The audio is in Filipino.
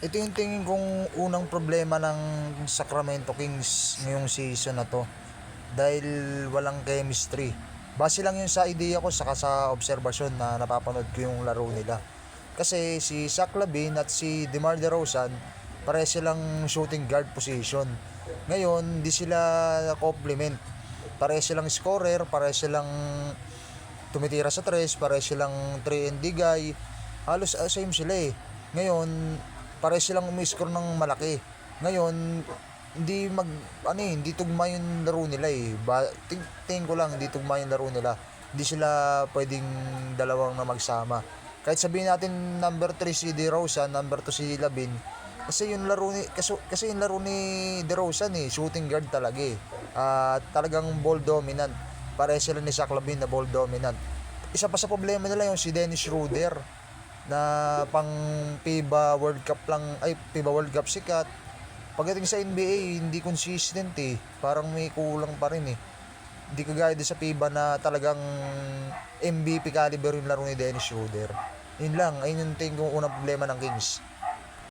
Ito yung tingin kong unang problema ng Sacramento Kings ngayong season na to. Dahil walang chemistry. Base lang yun sa idea ko saka sa obserbasyon na napapanood ko yung laro nila. Kasi si Zach LaVine at si DeMar DeRozan, pare silang shooting guard position. Ngayon, di sila complement. Pare silang scorer, pare silang tumitira sa tres, pare silang 3 and D guy. Halos same sila eh. Ngayon, pare silang umiscore ng malaki. Ngayon, hindi hindi tugma yung laro nila eh. Tingin ko lang hindi tugma yung laro nila. Hindi sila pwedeng dalawang na magsama. Kahit sabihin natin number 3 si DeRozan, number 2 si Lavin, kasi yung laro ni DeRozan eh, shooting guard talaga eh. Talagang ball dominant. Pare sila ni Zach LaVine na ball dominant. Isa pa sa problema nila yung si Dennis Schroeder na pang FIBA World Cup sikat. Pagdating sa NBA, hindi consistent eh. Parang may kulang pa rin eh. Hindi kagaya din sa FIBA na talagang MVP caliber yung laro ni Dennis Schroeder. Yun lang, ayun yung tingin kong unang problema ng Kings.